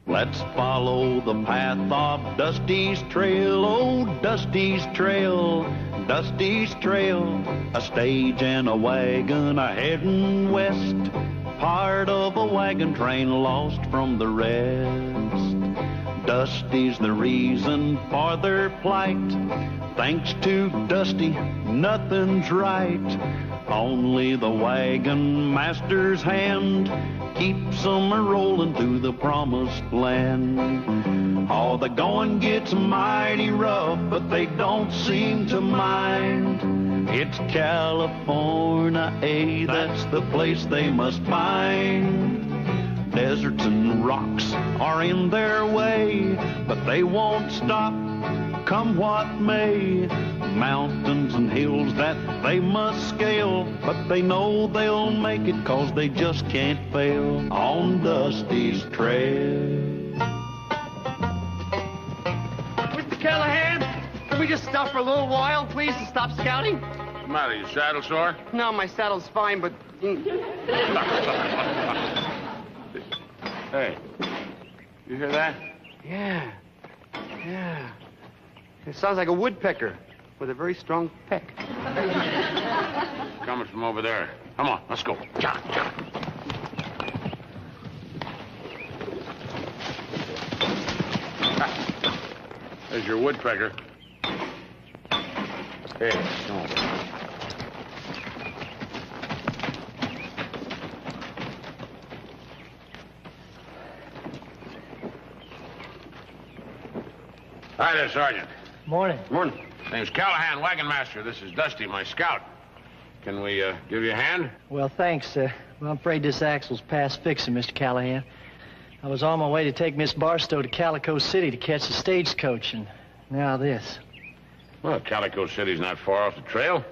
Let's follow the path of Dusty's trail, oh, Dusty's trail, Dusty's trail. A stage and a wagon a heading west, part of a wagon train lost from the rest. Dusty's the reason for their plight. Thanks to Dusty, nothing's right. Only the wagon master's hand keeps them a-rolling to the promised land. Oh, the going gets mighty rough, but they don't seem to mind. It's California, that's the place they must find. Deserts and rocks are in their way, but they won't stop, come what may. Mountains and hills that they must scale, but they know they'll make it 'cause they just can't fail on Dusty's trail. Mr. Callahan, can we just stop for a little while, please, to stop scouting? What's the matter, your saddle sore? No, my saddle's fine, but... Hey, you hear that? Yeah. It sounds like a woodpecker with a very strong peck. Coming from over there. Come on, let's go. John. There's your woodpecker. Hey, no. Hi there, Sergeant. Morning. Morning. Name's Callahan, wagonmaster. This is Dusty, my scout. Can we give you a hand? Well, thanks. Well, I'm afraid this axle's past fixing, Mr. Callahan. I was on my way to take Miss Barstow to Calico City to catch the stagecoach, and now this. Well, Calico City's not far off the trail.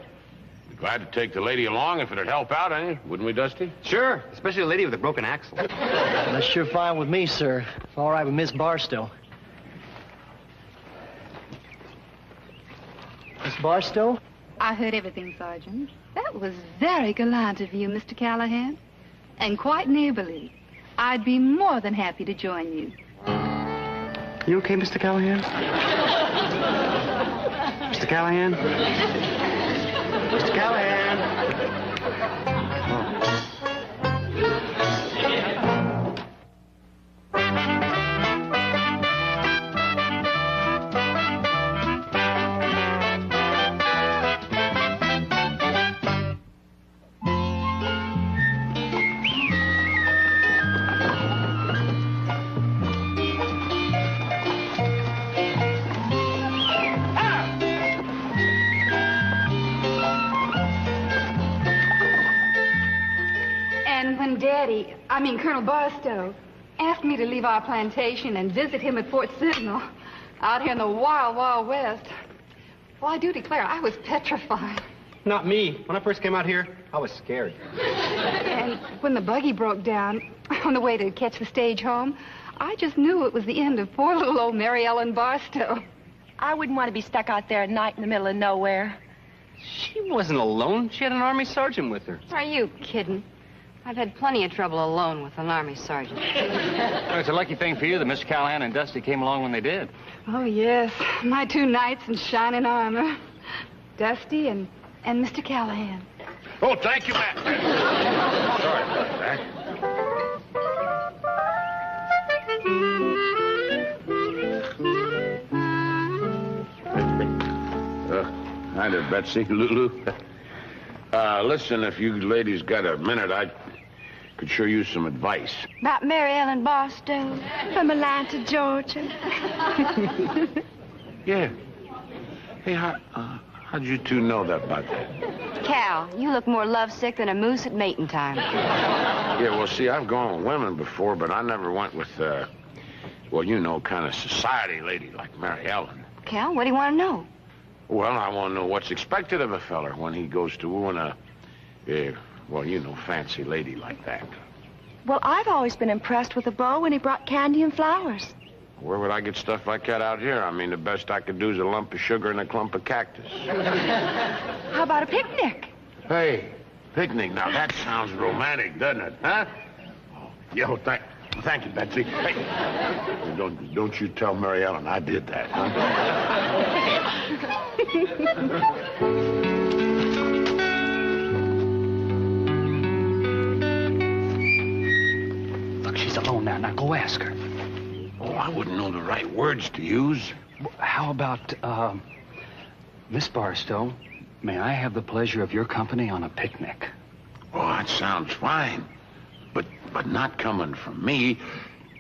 Be glad to take the lady along if it'd help out, wouldn't we, Dusty? Sure, especially a lady with a broken axle. That's sure fine with me, sir. It's all right with Miss Barstow. Miss Barstow? I heard everything, Sergeant. That was very gallant of you, Mr. Callahan. And quite neighborly. I'd be more than happy to join you. You okay, Mr. Callahan? Mr. Callahan? Mr. Callahan? Colonel Barstow asked me to leave our plantation and visit him at Fort Sentinel out here in the wild, wild west. Well, I do declare, I was petrified. Not me. When I first came out here, I was scared. And when the buggy broke down on the way to catch the stage home, I just knew it was the end of poor little old Mary Ellen Barstow. I wouldn't want to be stuck out there at night in the middle of nowhere. She wasn't alone. She had an Army sergeant with her. Are you kidding? I've had plenty of trouble alone with an Army sergeant. Well, it's a lucky thing for you that Mr. Callahan and Dusty came along when they did. Oh, yes. My two knights in shining armor. Dusty and Mr. Callahan. Oh, thank you, Matt. Sorry about that. Hi there, Betsy, Lulu. Listen, if you ladies got a minute, I could sure use some advice. About Mary Ellen Barstow from Atlanta, Georgia. Yeah. Hey, how'd you two know about that? Cal, you look more lovesick than a moose at mating time. Yeah, well, see, I've gone with women before, but I never went with, well, you know, kind of society lady like Mary Ellen. Cal, what do you want to know? Well, I want to know what's expected of a feller when he goes to wooing a, well, you know, fancy lady like that. Well, I've always been impressed with a beau when he brought candy and flowers. Where would I get stuff like that out here? I mean, the best I could do is a lump of sugar and a clump of cactus. How about a picnic? Hey, picnic. Now, that sounds romantic, doesn't it, huh? Oh, yo, Thank you, Betsy. Hey, don't you tell Mary Ellen I did that, huh? Look, she's alone now. Now go ask her. Oh, I wouldn't know the right words to use. How about, Miss Barstow, may I have the pleasure of your company on a picnic? Oh, that sounds fine. But not coming from me.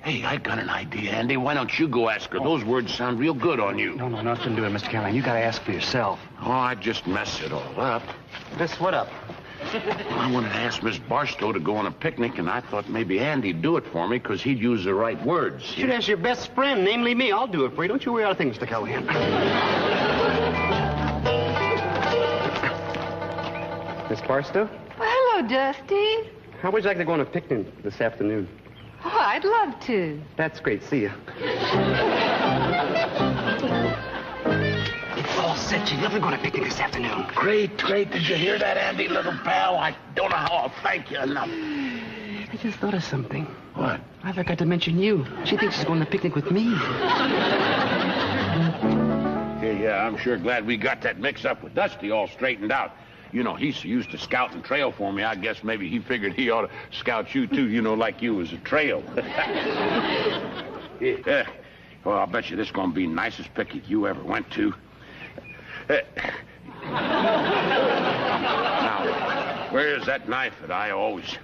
Hey, I got an idea, Andy. Why don't you go ask her? Those words sound real good on you. No, nothing to do with it, Mr. Callahan. You gotta ask for yourself. Oh, I just messed it all up. Miss, what up? Well, I wanted to ask Miss Barstow to go on a picnic, and I thought maybe Andy'd do it for me because he'd use the right words. Should ask your best friend, namely me. I'll do it for you. Don't you worry about a thing, Mr. Callahan. Miss Barstow? Well, hello, Dusty. How would you like to go on a picnic this afternoon? Oh, I'd love to. That's great. See you. It's all set. You're never going to picnic this afternoon. Great. Did you hear that, Andy, little pal? I don't know how I'll thank you enough. I just thought of something. What? I forgot to mention you. She thinks she's going to picnic with me. Yeah, I'm sure glad we got that mix-up with Dusty all straightened out. You know, he's used to scout and trail for me. I guess maybe he figured he ought to scout you, too, you know, like you was a trail. Yeah. Well, I'll bet you this is going to be the nicest picnic you ever went to. Now, where's that knife that I always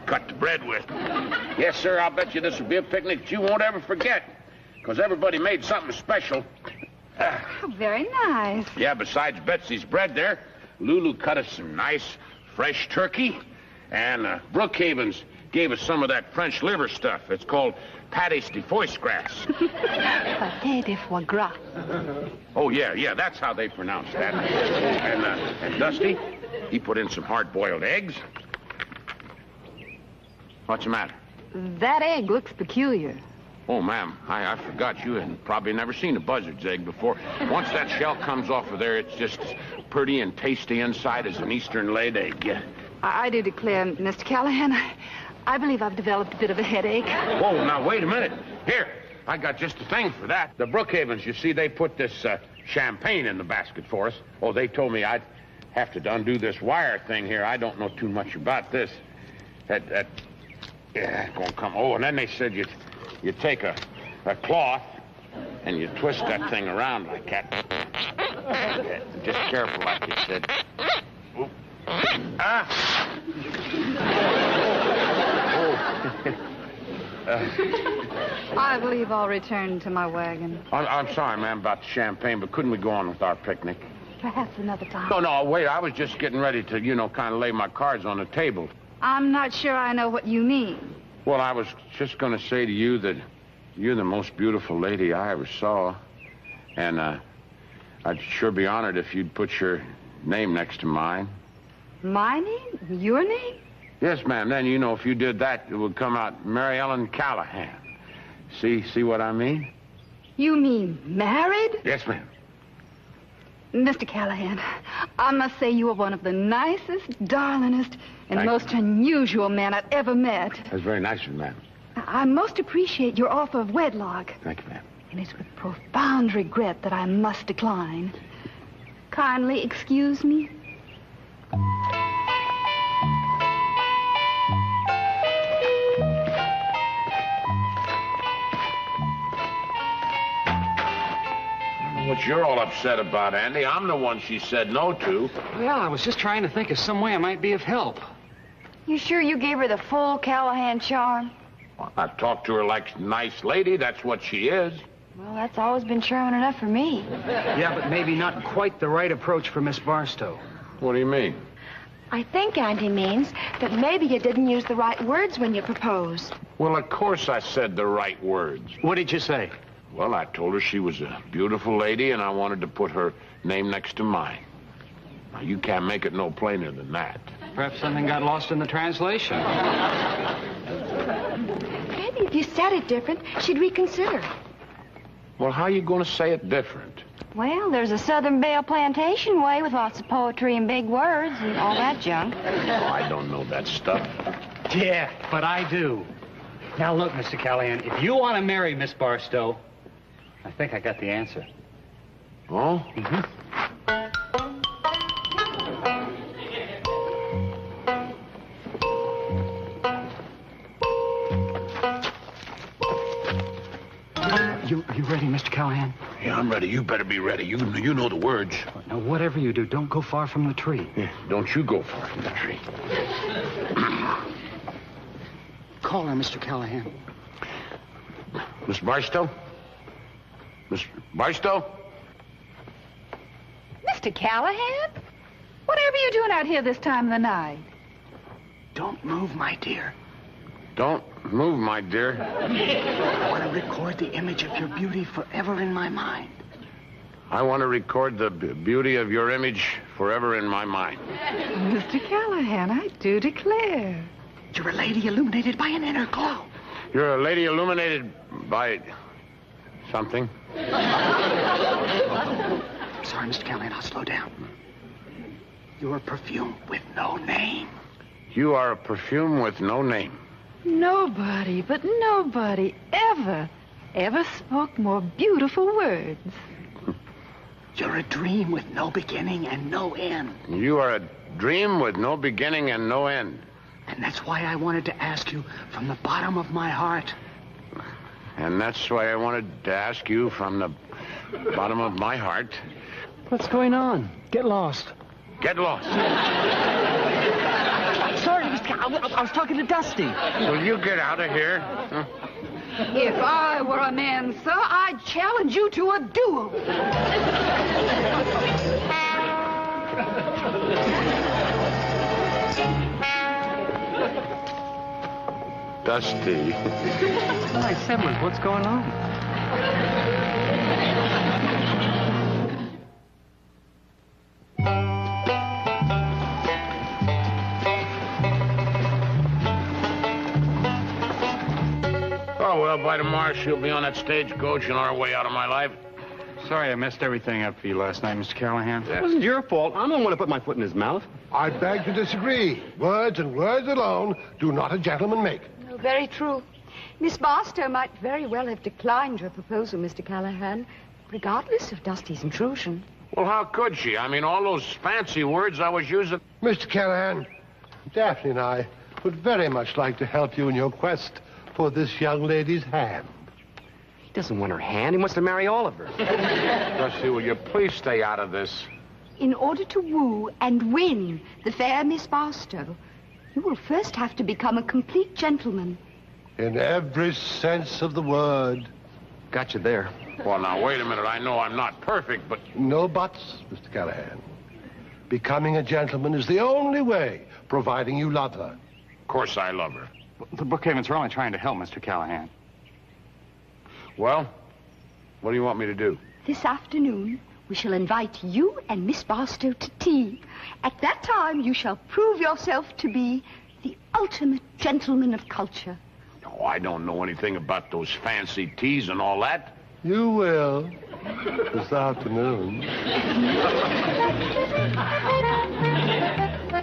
cut the bread with? Yes, sir, I'll bet you this will be a picnic that you won't ever forget, because everybody made something special. Oh, very nice. Yeah, besides Betsy's bread there, Lulu cut us some nice, fresh turkey, and Brookhaven's gave us some of that French liver stuff. It's called pâté de foie gras. Pâté de foie gras. Oh, yeah, that's how they pronounce that. And Dusty, he put in some hard-boiled eggs. What's the matter? That egg looks peculiar. Oh, ma'am, I forgot you had probably never seen a buzzard's egg before. Once that shell comes off of there, it's just as pretty and tasty inside as an Eastern laid egg. Yeah. I do declare, Mr. Callahan, I believe I've developed a bit of a headache. Whoa, now, wait a minute. Here, I got just the thing for that. The Brookhavens, you see, they put this champagne in the basket for us. Oh, they told me I'd have to undo this wire thing here. I don't know too much about this. Yeah, it's gonna come. Oh, and then they said you take a cloth and you twist that thing around like that. Just careful, like you said. Oop. Ah! I believe I'll return to my wagon. I'm sorry, ma'am, about the champagne, but couldn't we go on with our picnic? Perhaps another time. No, wait, I was just getting ready to, kind of lay my cards on the table. I'm not sure I know what you mean. Well, I was just going to say to you that you're the most beautiful lady I ever saw. And I'd sure be honored if you'd put your name next to mine. My name? Your name? Yes, ma'am. Then, if you did that, it would come out Mary Ellen Callahan. See what I mean? You mean married? Yes, ma'am. Mr. Callahan, I must say you are one of the nicest, darlingest, and most unusual men I've ever met. That's very nice of you, ma'am. I most appreciate your offer of wedlock. Thank you, ma'am. And it's with profound regret that I must decline. Kindly excuse me. What you're all upset about, Andy. I'm the one she said no to. Well, I was just trying to think of some way I might be of help. You sure you gave her the full Callahan charm? Well, I've talked to her like a nice lady. That's what she is. Well, that's always been charming enough for me. Yeah, but maybe not quite the right approach for Miss Barstow. What do you mean? I think Auntie means that maybe you didn't use the right words when you proposed. Well, of course I said the right words. What did you say? Well, I told her she was a beautiful lady, and I wanted to put her name next to mine. Now, you can't make it no plainer than that. Perhaps something got lost in the translation. Maybe if you said it different, she'd reconsider. Well, how are you going to say it different? Well, there's a Southern Belle Plantation way with lots of poetry and big words and all that junk. Oh, I don't know that stuff. Yeah, but I do. Now, look, Mr. Callahan, if you want to marry Miss Barstow, I think I got the answer. Oh? Mm-hmm. You ready, Mr. Callahan? Yeah, I'm ready. You better be ready. You know the words. Now, whatever you do, don't go far from the tree. Yeah, don't you go far from the tree. Call her, Mr. Callahan. Miss Barstow? Miss Barstow? Mr. Callahan? Whatever you doing out here this time of the night? Don't move, my dear. Don't move, my dear. I want to record the image of your beauty forever in my mind. I want to record the beauty of your image forever in my mind. Mr. Callahan, I do declare. You're a lady illuminated by an inner glow. You're a lady illuminated by something. Sorry, Mr. Callahan, I'll slow down. You're a perfume with no name. You are a perfume with no name. Nobody, but nobody ever spoke more beautiful words. You're a dream with no beginning and no end. You are a dream with no beginning and no end. And that's why I wanted to ask you from the bottom of my heart. And that's why I wanted to ask you from the bottom of my heart. What's going on? Get lost. Get lost. Sorry, I was talking to Dusty. Will you get out of here? Huh? If I were a man, sir, I'd challenge you to a duel. Dusty. Hi, Simmons, what's going on? Oh, well, by tomorrow she'll be on that stagecoach and on her way out of my life. Sorry I messed everything up for you last night, Mr. Callahan. It wasn't your fault. I'm the one who put my foot in his mouth. I beg to disagree. Words and words alone do not a gentleman make. No, very true. Miss Barstow might very well have declined your proposal, Mr. Callahan, regardless of Dusty's intrusion. Well, how could she? I mean, all those fancy words I was using. Mr. Callahan, Daphne and I would very much like to help you in your quest for this young lady's hand. He doesn't want her hand. He wants to marry all of her. Dusty, will you please stay out of this? In order to woo and win the fair Miss Barstow, you will first have to become a complete gentleman. In every sense of the word. Got you there. Well, now, wait a minute. I know I'm not perfect, but... No buts, Mr. Callahan. Becoming a gentleman is the only way, providing you love her. Of course I love her. The Brookhavens are only trying to help, Mr. Callahan. Well, what do you want me to do? This afternoon, we shall invite you and Miss Barstow to tea. At that time, you shall prove yourself to be the ultimate gentleman of culture. Oh, I don't know anything about those fancy teas and all that. You will this afternoon.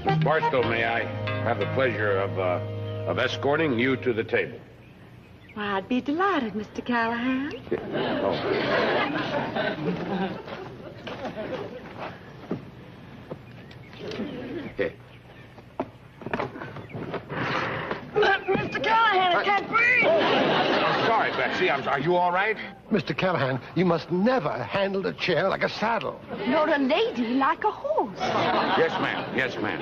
Miss Barstow, may I have the pleasure of escorting you to the table? Why, I'd be delighted, Mr. Callahan. Here. Mr. Callahan, I can't breathe! I'm sorry, Betsy. Are you all right? Mr. Callahan, you must never handle a chair like a saddle. Nor a lady like a horse. Yes, ma'am. Yes, ma'am.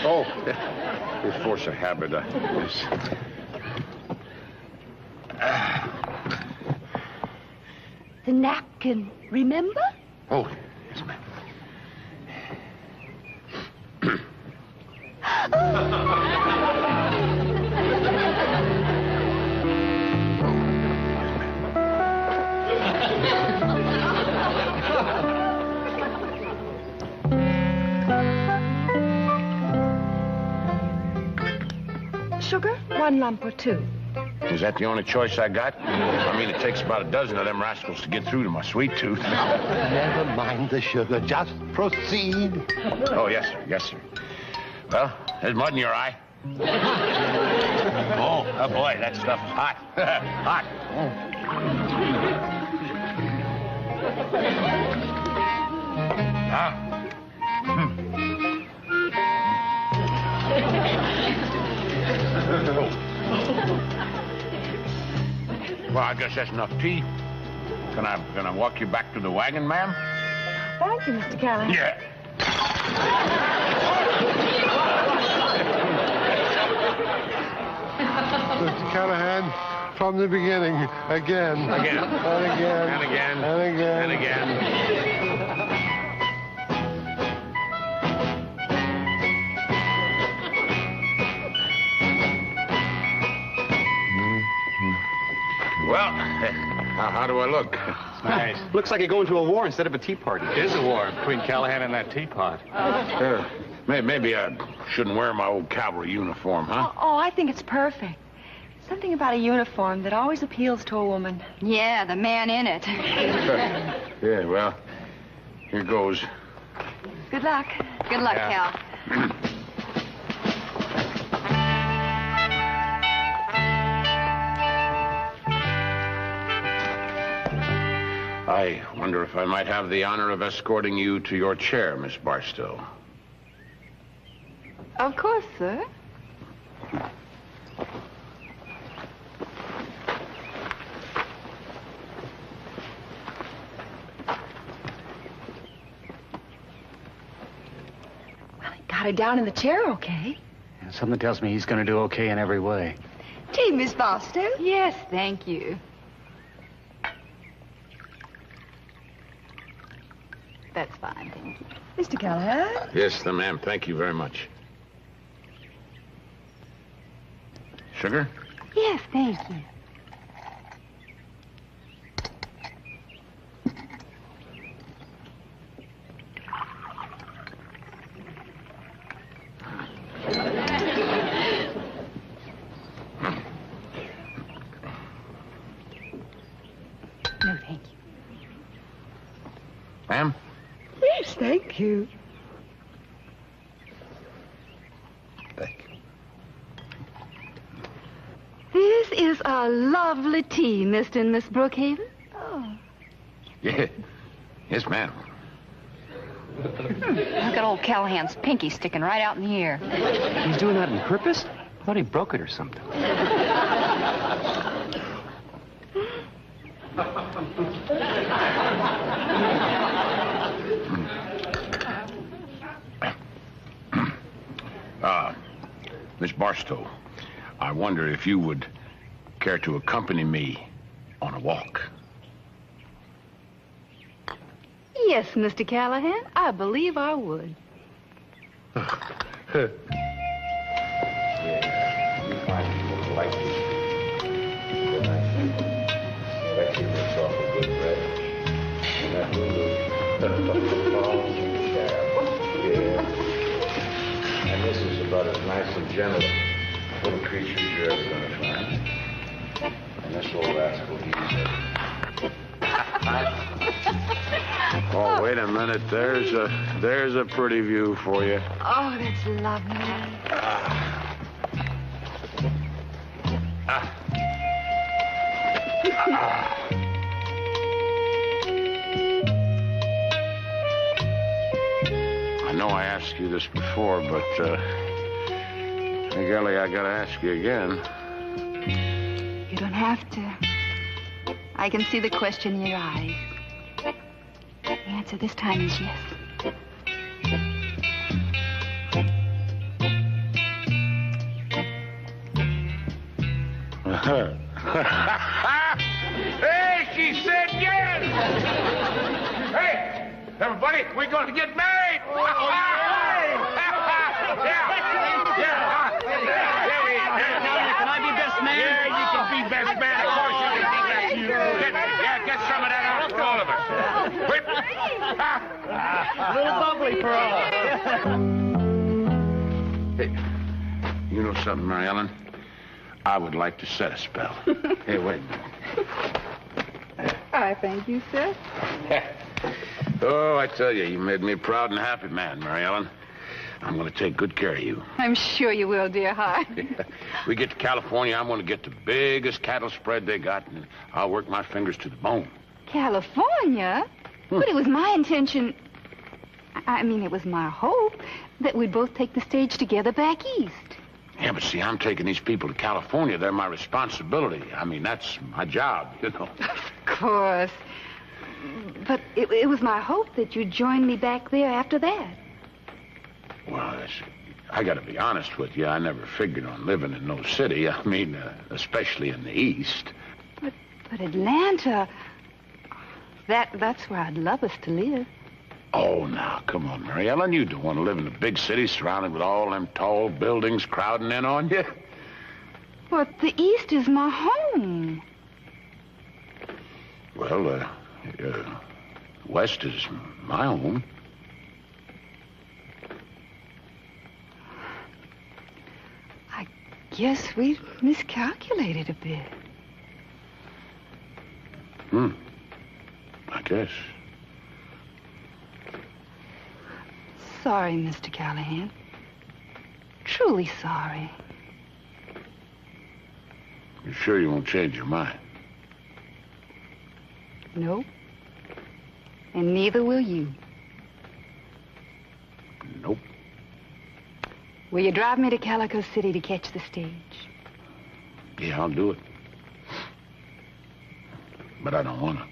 Oh, it's force of habit. Yes. The napkin, remember? Oh, yes, ma'am. Sugar, 1 lump or 2. Is that the only choice I got? I mean, it takes about a dozen of them rascals to get through to my sweet tooth. Never mind the sugar. Just proceed. Oh, yes, sir. Yes, sir. Well, there's mud in your eye. Oh, boy, that stuff is hot. Hot. Well, I guess that's enough tea. Can I walk you back to the wagon, ma'am? Thank you, Mr. Callahan. Yeah. Mr. Callahan, from the beginning, again. Again. And again. And again. And again. And again. Well, how do I look? Nice. Looks like you're going to a war instead of a tea party. It is a war between Callahan and that teapot. Maybe I shouldn't wear my old cavalry uniform, huh? Oh, I think it's perfect. Something about a uniform that always appeals to a woman. Yeah, the man in it. Yeah, well, here goes. Good luck. Good luck, Yeah. Cal. I wonder if I might have the honor of escorting you to your chair, Miss Barstow. Of course, sir. Got her down in the chair, okay? Something tells me he's going to do okay in every way. Tea, Miss Barstow. Yes, thank you. That's fine, thank you. Mr. Callahan? Yes, ma'am. Thank you very much. Sugar? Yes, thank you. No, thank you. Ma'am? Yes, thank you. Thank you. This is a lovely tea, Mr. and Miss Brookhaven. Oh. Yeah. Yes, ma'am. Look at old Callahan's pinky sticking right out in the air. He's doing that on purpose? I thought he broke it or something. Miss Barstow, I wonder if you would care to accompany me on a walk. Yes, Mr. Callahan, I believe I would. You find people like this. Betsy makes awful good bread. And that Lulu, yeah. And this is about as nice and gentle little creatures you're ever going to find. And this old rascal, Oh, wait a minute. There's a pretty view for you. Oh, that's lovely. I know I asked you this before, but, hey, golly, I gotta ask you again. You don't have to. I can see the question in your eyes. The answer this time is yes. Hey, she said yes! Hey, everybody, we're going to get married! Can I be best man? Yeah, you can be best man. Of course you can be best man. Get some of that out for all of us. Whip. A little bubbly for all. Hey, you know something, Mary Ellen? I would like to set a spell. Hey, wait. I thank you, sir. Oh, I tell you, you made me a proud and happy man, Mary Ellen. I'm going to take good care of you. I'm sure you will, dear heart. We get to California, I'm going to get the biggest cattle spread they got, and I'll work my fingers to the bone. California? But it was my intention, it was my hope that we'd both take the stage together back east. Yeah, but see, I'm taking these people to California. They're my responsibility. That's my job, you know. Of course. But it was my hope that you'd join me back there after that. Well, I got to be honest with you. I never figured on living in no city. Especially in the East. But Atlanta, that's where I'd love us to live. Oh, now, come on, Mary Ellen. You don't want to live in a big city surrounded with all them tall buildings crowding in on you. But the East is my home. Well, West is my home. I guess we miscalculated a bit. I guess. Sorry, Mr. Callahan. Truly sorry. You sure you won't change your mind? Nope. And neither will you. Nope. Will you drive me to Calico City to catch the stage? Yeah, I'll do it. But I don't want to.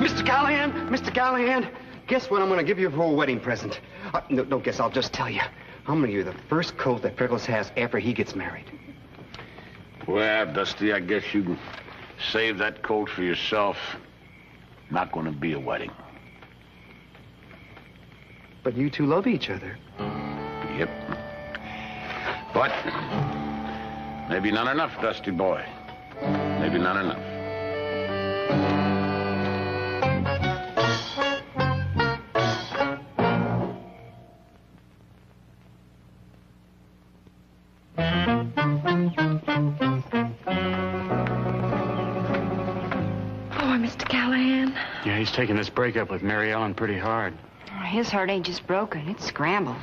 Mr. Callahan, guess what I'm going to give you for a wedding present? No, don't guess. I'll just tell you. I'm going to give you the first coat that Prickles has after he gets married. Well, Dusty, I guess you can save that coat for yourself. Not going to be a wedding. But you two love each other. Yep. But maybe not enough, Dusty boy. Maybe not enough. Yeah, he's taking this breakup with Mary Ellen pretty hard. His heart ain't just broken, it's scrambled.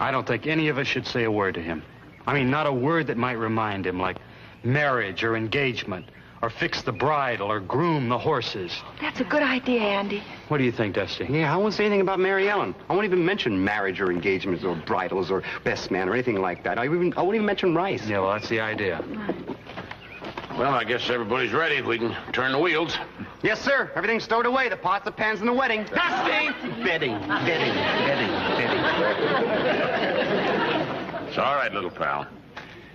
I don't think any of us should say a word to him. Not a word that might remind him, like marriage or engagement, or fix the bridle or groom the horses. That's a good idea, Andy. What do you think, Dusty? Yeah, I won't say anything about Mary Ellen. I won't even mention marriage or engagements or bridals or best man or anything like that. I won't even mention rice. Yeah, well, that's the idea. Well, I guess everybody's ready. We can turn the wheels. Yes, sir. Everything's stowed away. The pots, the pans, and the wedding. Dusty! Bedding. It's all right, little pal.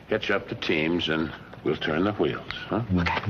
Hitch up the teams and we'll turn the wheels, huh? Okay.